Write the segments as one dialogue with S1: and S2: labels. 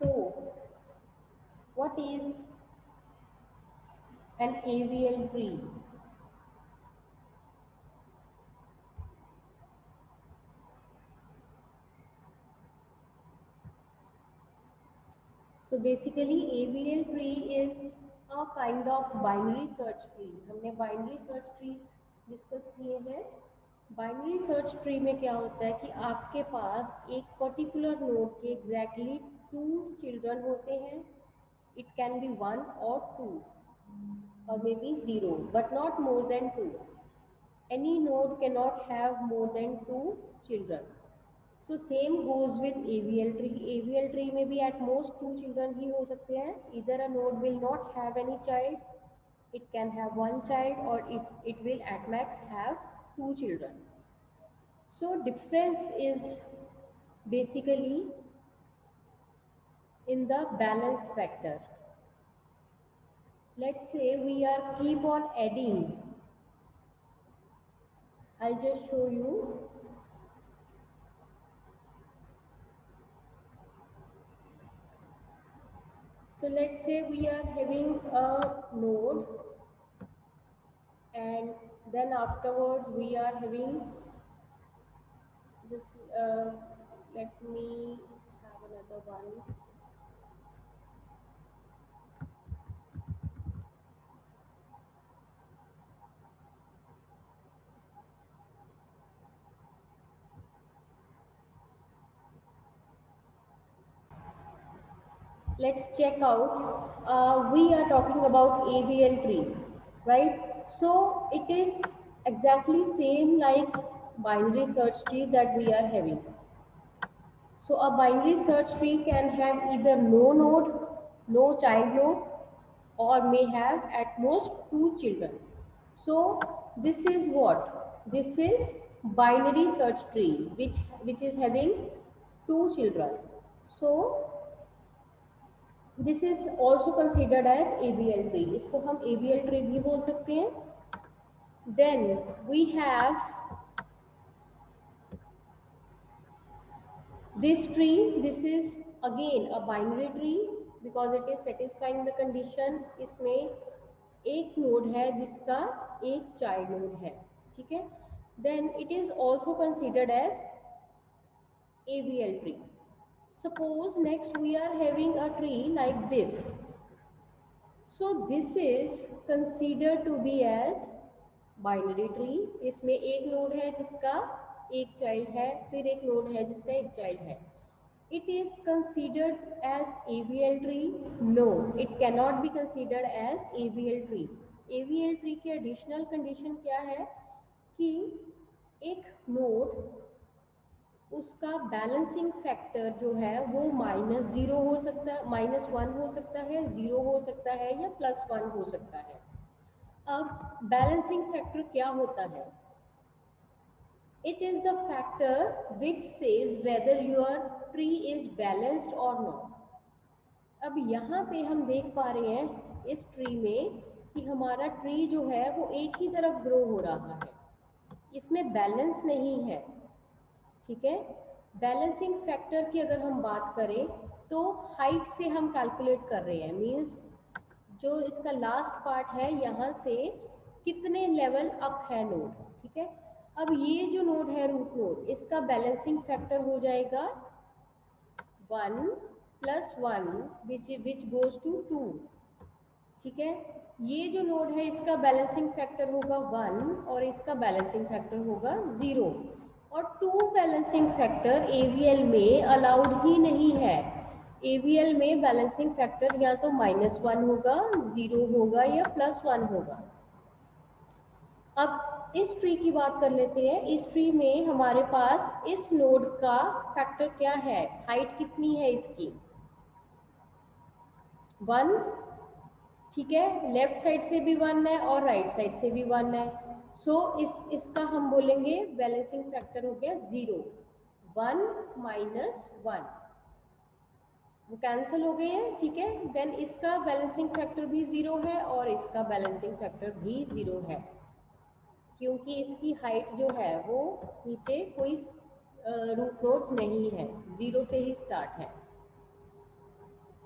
S1: So, what is an AVL tree? So basically AVL tree is a kind of binary search tree. हमने binary search trees discuss किए हैं. Binary search tree में क्या होता है कि आपके पास एक पर्टिकुलर नोड के एग्जैक्टली टू चिल्ड्रन होते हैं. इट कैन बी वन और to or maybe zero, but not more than two. Any node cannot have more than two children. So same goes with AVL tree. AVL tree में भी at most two children ही हो सकते हैं. Either a node will not have any child, it can have one child, or it will at max have two children. So difference is basically in the balance factor. Let's say we are keep on adding. I'll just show you. So let's say we are having a node, and then afterwards we are having just let me have another one. Let's check out. We are talking about AVL tree, right? So it is exactly same like binary search tree that we are having. So a binary search tree can have either no node, no child node, or may have at most two children. So this is what? This is binary search tree which is having two children. So this is also considered as AVL tree. इसको हम AVL tree भी बोल सकते हैं. Then we have this tree. This is again a binary tree because it is satisfying the condition. इसमें एक node है जिसका एक चाइल्ड नोड है. ठीक है. Then it is also considered as AVL tree. Suppose next we are having a tree like this. So this is considered to be as binary tree. इसमें एक नोड है जिसका एक चाइल्ड है, फिर एक नोड है जिसका एक चाइल्ड है. It is considered as AVL tree? No, it cannot be considered as AVL tree. AVL tree की एडिशनल कंडीशन क्या है कि एक नोड उसका बैलेंसिंग फैक्टर जो है वो -0 हो सकता है, -1 हो सकता है, 0 हो सकता है या +1 हो सकता है. अब बैलेंसिंग फैक्टर क्या होता है? It is the factor which says whether your tree is balanced और नॉट. अब यहाँ पे हम देख पा रहे हैं इस ट्री में कि हमारा ट्री जो है वो एक ही तरफ ग्रो हो रहा है, इसमें बैलेंस नहीं है. ठीक है. बैलेंसिंग फैक्टर की अगर हम बात करें तो हाइट से हम कैलकुलेट कर रहे हैं. मीन्स जो इसका लास्ट पार्ट है यहाँ से कितने लेवल अप है नोड. ठीक है. अब ये जो नोड है रूट नोड, इसका बैलेंसिंग फैक्टर हो जाएगा 1 + 1 विच गोज टू 2. ठीक है. ये जो नोड है इसका बैलेंसिंग फैक्टर होगा 1 और इसका बैलेंसिंग फैक्टर होगा 0. और 2 बैलेंसिंग फैक्टर AVL में अलाउड ही नहीं है. AVL में बैलेंसिंग फैक्टर या तो -1 होगा, 0 होगा या +1 होगा. अब इस ट्री की बात कर लेते हैं. इस ट्री में हमारे पास इस नोड का फैक्टर क्या है, हाइट कितनी है इसकी? 1. ठीक है. लेफ्ट साइड से भी 1 है और राइट साइड से भी 1 है. सो इसका हम बोलेंगे बैलेंसिंग फैक्टर हो गया 0. 1 - 1 वो कैंसिल हो गए हैं. ठीक है. देन इसका बैलेंसिंग फैक्टर भी 0 है और इसका बैलेंसिंग फैक्टर भी 0 है क्योंकि इसकी हाइट जो है वो नीचे कोई रूट नोड्स नहीं है, 0 से ही स्टार्ट है.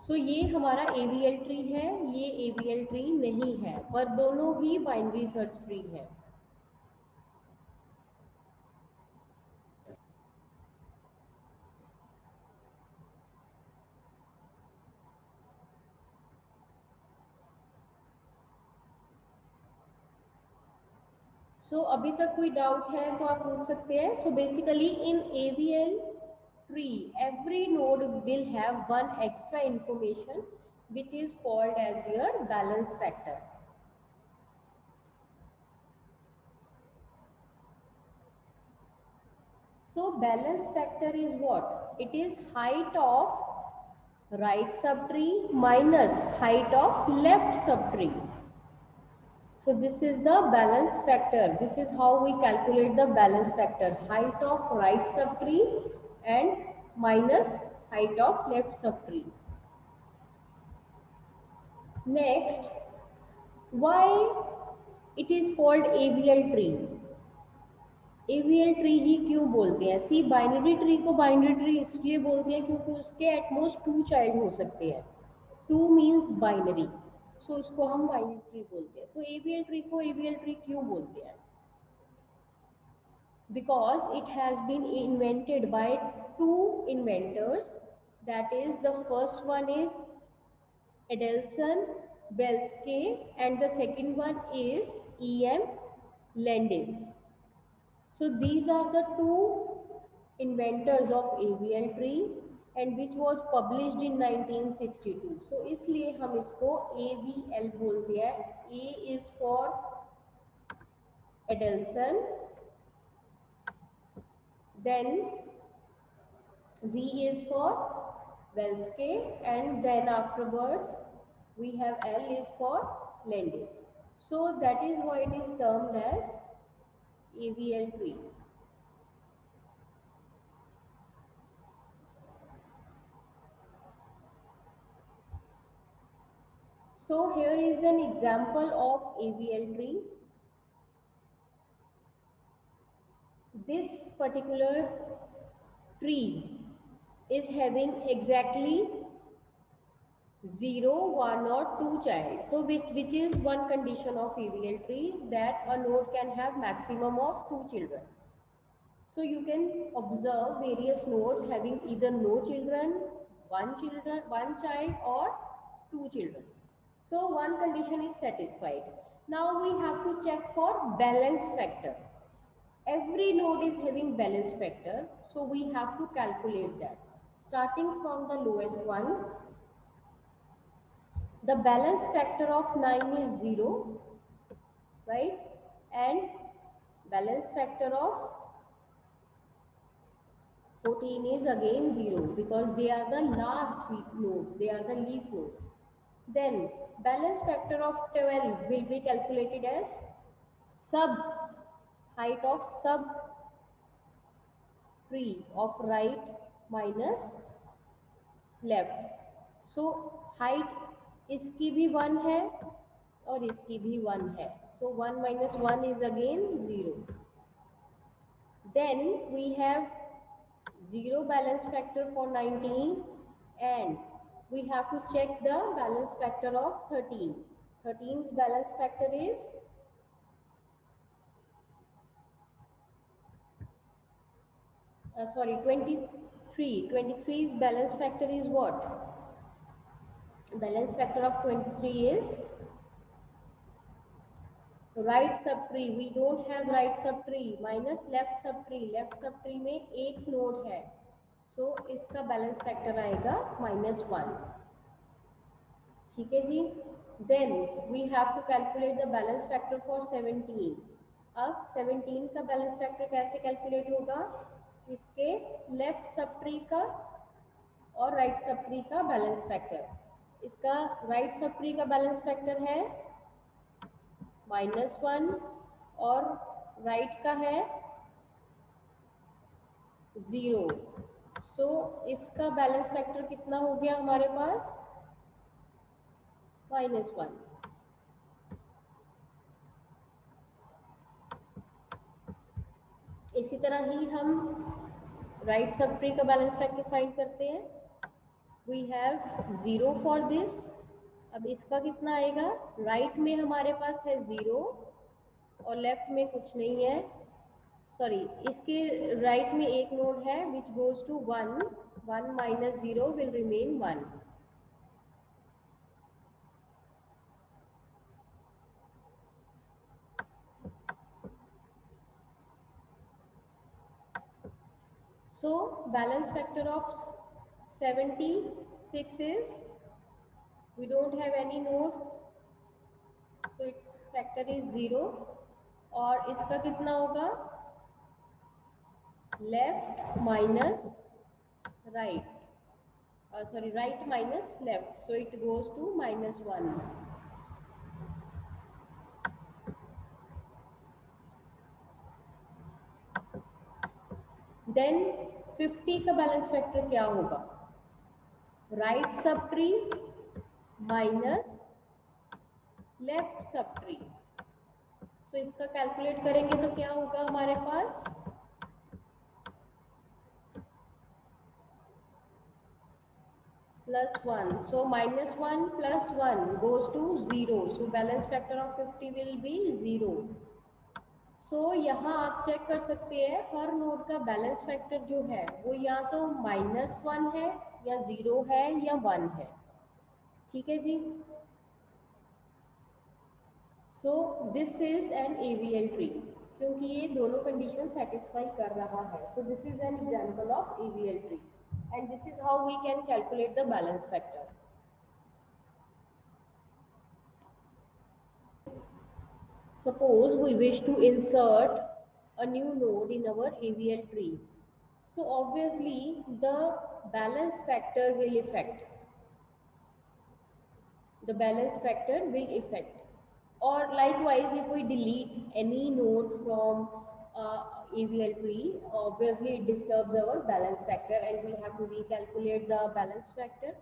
S1: सो ये हमारा AVL ट्री है, ये AVL ट्री नहीं है, पर दोनों ही बाइनरी सर्च ट्री है। सो अभी तक कोई डाउट है तो आप पूछ सकते हैं। So basically in AVL tree, every node will have one extra information which is called as your balance factor. So balance factor is what? It is height of right subtree minus height of left subtree. So this is the balance factor. This is how we calculate the balance factor. Height of right subtree and minus height of left subtree. Next, why it is called AVL tree? AVL tree ही क्यों बोलते हैं? See binary tree को binary tree इसलिए बोलते हैं क्योंकि उसके एटमोस्ट 2 चाइल्ड हो सकते हैं। 2 मीन्स बाइनरी, सो उसको हम बाइनरी ट्री बोलते हैं। सो AVL ट्री को AVL ट्री क्यों बोलते हैं? Because it has been invented by 2 inventors, that is the first one is Adelson Belske and the second one is E.M. Landis. So these are the 2 inventors of AVL tree and which was published in 1962. So इसलिए हम इसको AVL बोलते हैं। A is for Adelson, then V is for Belske, and then afterwards we have L is for Landis. So that is why it is termed as AVL tree. So here is an example of AVL tree. This particular tree is having exactly 0, 1 or 2 child. So which is one condition of AVL tree, that a node can have maximum of 2 children. So you can observe various nodes having either no children, one child or 2 children. So one condition is satisfied. Now we have to check for balance factor. Every node is having balance factor, so we have to calculate that. Starting from the lowest one, the balance factor of 9 is 0, right? And balance factor of 14 is again 0 because they are the last nodes, they are the leaf nodes. Then balance factor of 12 will be calculated as sub height of sub tree of right minus left. So height इसकी भी 1 है और इसकी भी 1 है, सो 1 minus 1 is again 0. Then we have 0 balance factor for 19 and we have to check the balance factor of 13. 13's balance factor is sorry 23. 23's balance factor is what? Balance factor of 23 is right सब tree, we don't have right sub tree, minus left सब tree, left सब tree में एक node है, सो इसका balance factor आएगा -1। ठीक है जी। Then we have to calculate the balance factor for 17। अब 17 का बैलेंस फैक्टर कैसे कैलकुलेट होगा? इसके लेफ्ट सब ट्री का और राइट सब ट्री का बैलेंस फैक्टर। इसका राइट सब ट्री का बैलेंस फैक्टर है -1 और राइट का है 0, सो इसका बैलेंस फैक्टर कितना हो गया हमारे पास? -1। इसी तरह ही हम राइट सब ट्री का बैलेंस फैक्टर फाइंड करते हैं। We have 0 for this. अब इसका कितना आएगा, राइट में हमारे पास है 0 और लेफ्ट में कुछ नहीं है, सॉरी इसके राइट में एक नोड है which goes to 1, 1 minus 0 will remain 1। So balance factor of 76 is, we don't have any node, so its factor is 0। और इसका कितना होगा, left minus right, sorry right minus left, so it goes to -1। Then 50 का balance factor क्या होगा, right sub tree minus left sub tree. So इसका calculate करेंगे तो क्या होगा हमारे पास, +1, so -1 plus 1 goes to 0, so balance factor of 50 will be 0। सो यहाँ आप चेक कर सकते हैं हर नोड का बैलेंस फैक्टर जो है वो या तो -1 है या 0 है या 1 है, ठीक है जी। So this is an AVL tree, क्योंकि ये दोनों कंडीशन सेटिस्फाई कर रहा है। So this is an example of AVL tree and this is how we can calculate the balance factor. Suppose we wish to insert a new node in our AVL tree. So obviously the balance factor will affect. The balance factor will affect. Or likewise, if we delete any node from AVL tree, obviously it disturbs our balance factor and we have to recalculate the balance factor.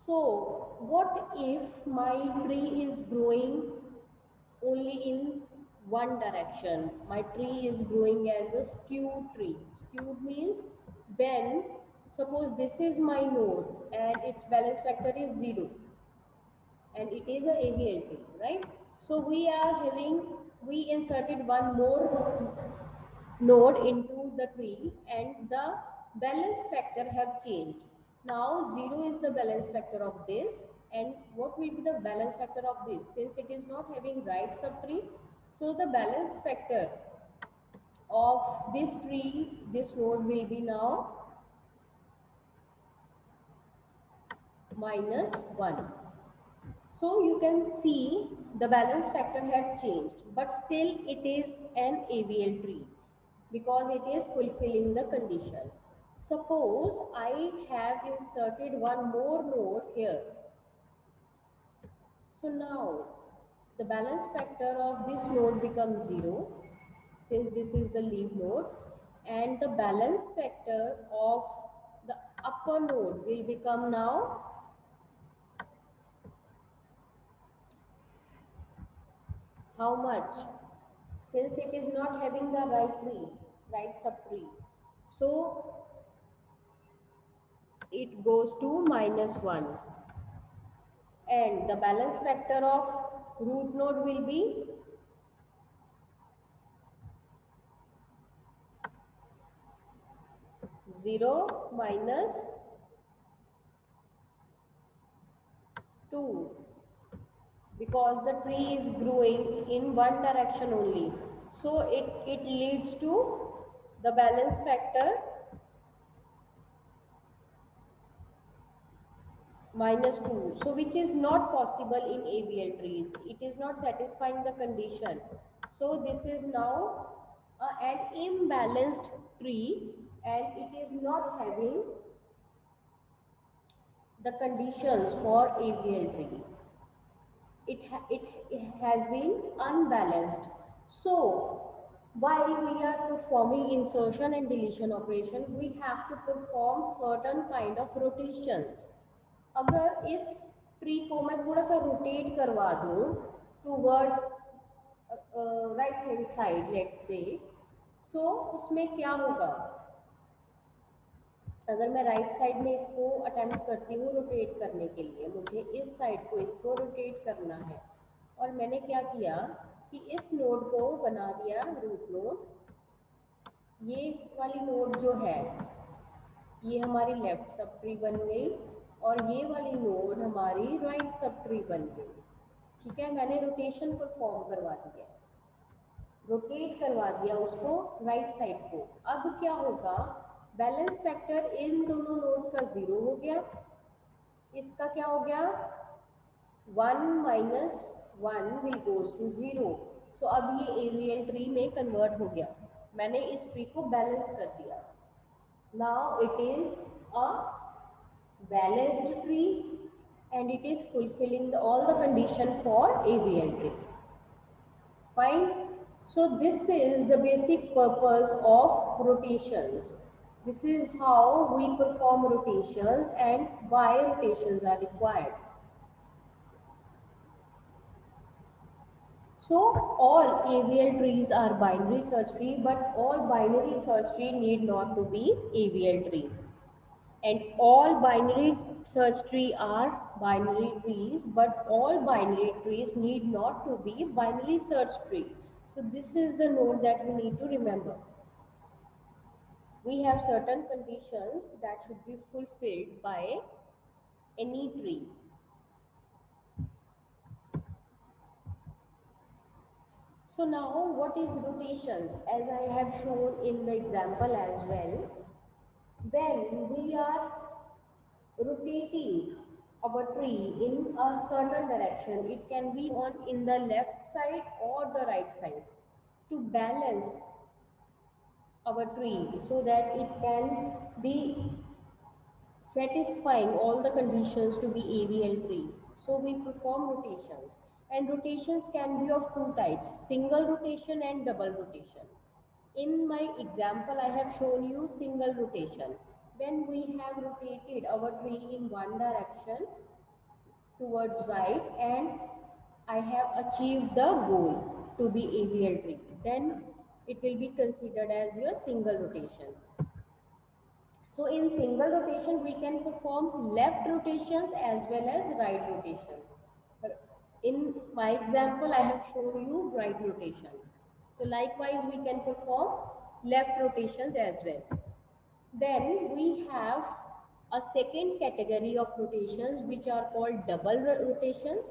S1: So what if my tree is growing only in one direction? My tree is growing as a skewed tree. Skewed means when, suppose this is my node and its balance factor is 0 and it is a AVL tree, right? So we inserted one more node into the tree and the balance factor have changed. Now 0 is the balance factor of this, and what will be the balance factor of this? Since it is not having right subtree, so the balance factor of this tree, this node will be now -1. So you can see the balance factor have changed, but still it is an AVL tree because it is fulfilling the condition. Suppose I have inserted one more node here. So now the balance factor of this node becomes 0 since this is the leaf node, and the balance factor of the upper node will become now how much? Since it is not having the right subtree, so it goes to -1, and the balance factor of root node will be 0 minus 2 because the tree is growing in one direction only. So it leads to the balance factor -2. So which is not possible in AVL trees. It is not satisfying the condition. So this is now an imbalanced tree and it is not having the conditions for AVL tree. It has been unbalanced. So while we are performing insertion and deletion operation, we have to perform certain kind of rotations. अगर इस tree को मैं थोड़ा सा rotate करवा दूं toward right hand side लेट से, तो उसमें क्या होगा, अगर मैं राइट साइड में इसको अटेम्प्ट करती हूँ रोटेट करने के लिए, मुझे इस साइड को इसको रोटेट करना है, और मैंने क्या किया कि इस नोड को बना दिया रूट नोड। ये वाली नोड जो है ये हमारी लेफ्ट सब ट्री बन गई, और ये वाली नोड हमारी राइट सब ट्री बन गई। ठीक है, मैंने रोटेशन परफॉर्म करवा दिया, रोटेट करवा दिया उसको राइट साइड को। अब क्या होगा, बैलेंस फैक्टर इन दोनों नोड्स का 0 हो गया, इसका क्या हो गया 1 माइनस 1 विल गोज टू 0। सो अब ये एवीएल ट्री में कन्वर्ट हो गया, मैंने इस ट्री को बैलेंस कर दिया। Now it is a balanced tree and it is fulfilling all the condition for AVL tree. Fine. So this is the basic purpose of rotations. This is how we perform rotations and why rotations are required. So all AVL trees are binary search tree, but all binary search tree need not to be AVL tree. And all binary search tree are binary trees, but all binary trees need not to be binary search tree. So this is the note that we need to remember. We have certain conditions that should be fulfilled by any tree. So now what is rotation? As I have shown in the example as well, when we are rotating our tree in a certain direction, it can be on in the left side or the right side, to balance our tree so that it can be satisfying all the conditions to be AVL tree. So we perform rotations, and rotations can be of two types, single rotation and double rotation. In my example, I have shown you single rotation. When we have rotated our tree in one direction towards right and I have achieved the goal to be AVL tree, then it will be considered as your single rotation. So in single rotation, we can perform left rotations as well as right rotation. In my example, I have shown you right rotation. So likewise, we can perform left rotations as well. Then we have a second category of rotations which are called double rotations.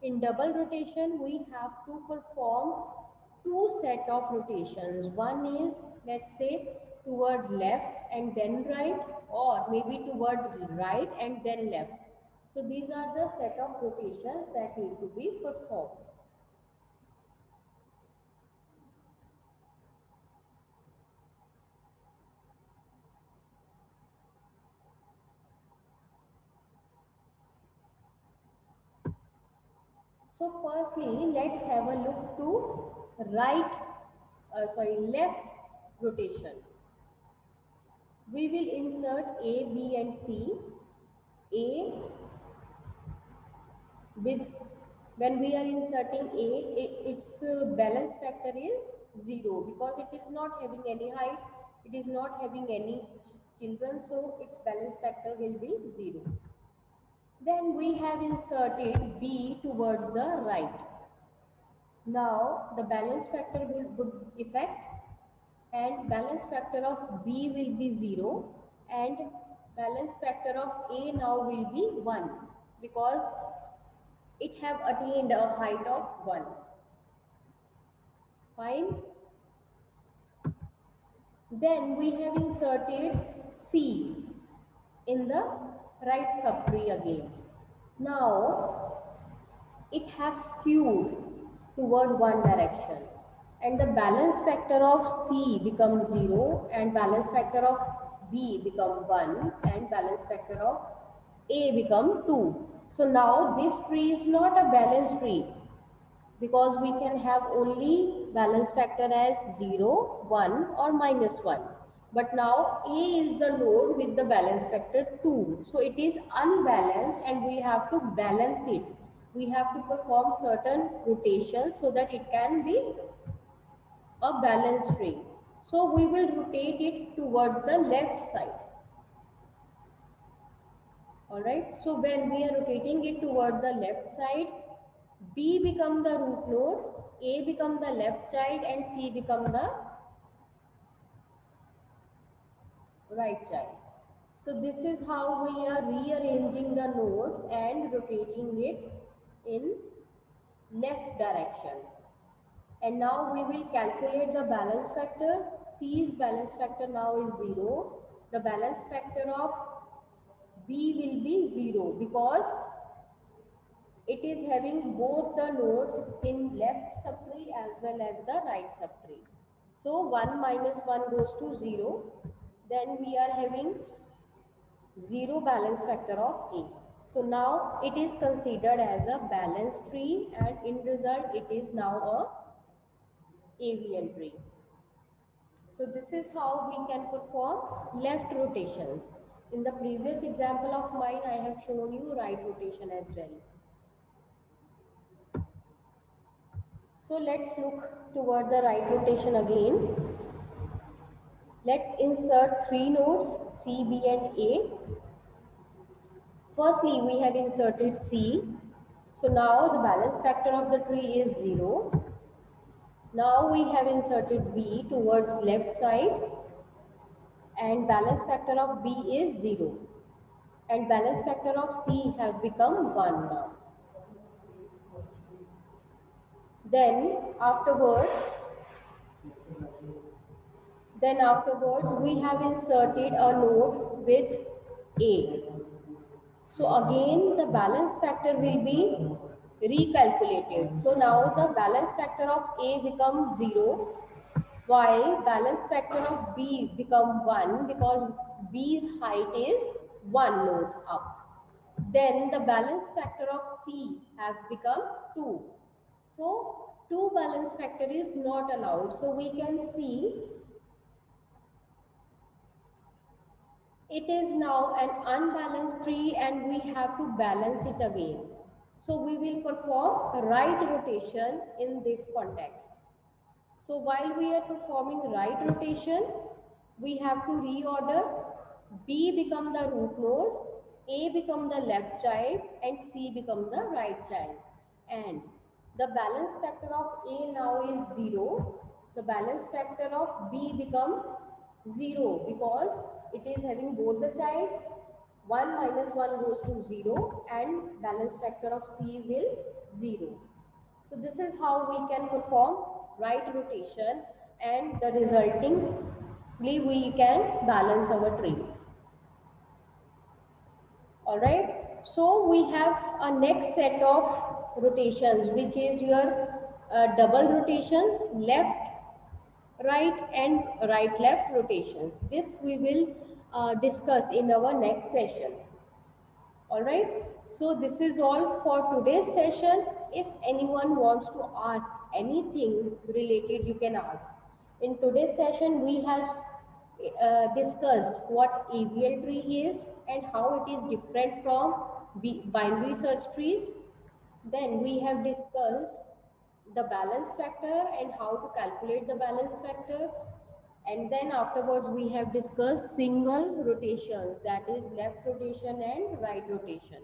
S1: In double rotation, we have to perform two set of rotations. One is, let's say, toward left and then right, or maybe toward right and then left. So these are the set of rotations that need to be performed. So firstly, let's have a look to left rotation. We will insert A, B and C. A with, when we are inserting A, its balance factor is 0 because it is not having any height, it is not having any children, so its balance factor will be 0. Then we have inserted B towards the right. Now the balance factor would affect, and balance factor of B will be 0 and balance factor of A now will be 1 because it have attained a height of 1. Fine. Then we have inserted C in the right subtree again. Now it have skewed toward one direction and the balance factor of C becomes 0 and balance factor of B become 1 and balance factor of A become 2. So now this tree is not a balanced tree because we can have only balance factor as 0, 1 or minus 1. But now A is the node with the balance factor 2. So it is unbalanced and we have to balance it. We have to perform certain rotations so that it can be a balanced tree. So we will rotate it towards the left side. All right. So when we are rotating it toward the left side, B become the root node, A become the left child, and C become the right child. So this is how we are rearranging the nodes and rotating it in left direction. And now we will calculate the balance factor. C's balance factor now is 0. The balance factor of B will be 0 because it is having both the nodes in left subtree as well as the right subtree. So 1 minus 1 goes to 0. Then we are having 0 balance factor of A. So now it is considered as a balanced tree, and in result it is now a AVL tree. So this is how we can perform left rotations. In the previous example of mine, I have shown you right rotation as well. So let's look toward the right rotation again. Let's insert three nodes C, B and A. Firstly, we have inserted C. So now the balance factor of the tree is 0. Now we have inserted B towards left side, and balance factor of B is 0. And balance factor of C have become 1 now. Then afterwards we have inserted a node with A. So again the balance factor will be recalculated. So now the balance factor of A becomes 0, while balance factor of B become 1 because B's height is 1 node up. Then the balance factor of C have become 2. So 2 balance factor is not allowed. So we can see it is now an unbalanced tree and we have to balance it again. So we will perform right rotation in this context. So while we are performing right rotation, we have to reorder. B become the root node, A become the left child, and C become the right child. And the balance factor of A now is 0. The balance factor of B become 0 because it is having both the child. 1 minus 1 goes to 0 and balance factor of C will 0. So this is how we can perform right rotation, and the resultingly we can balance our tree. Alright, so we have a next set of rotations which is your double rotations, left right and right left rotations. This we will discuss in our next session. Alright, so this is all for today's session. If anyone wants to ask anything related, you can ask. In today's session, we have discussed what AVL tree is and how it is different from binary search trees. Then we have discussed the balance factor and how to calculate the balance factor. And then afterwards we have discussed single rotations, that is left rotation and right rotation.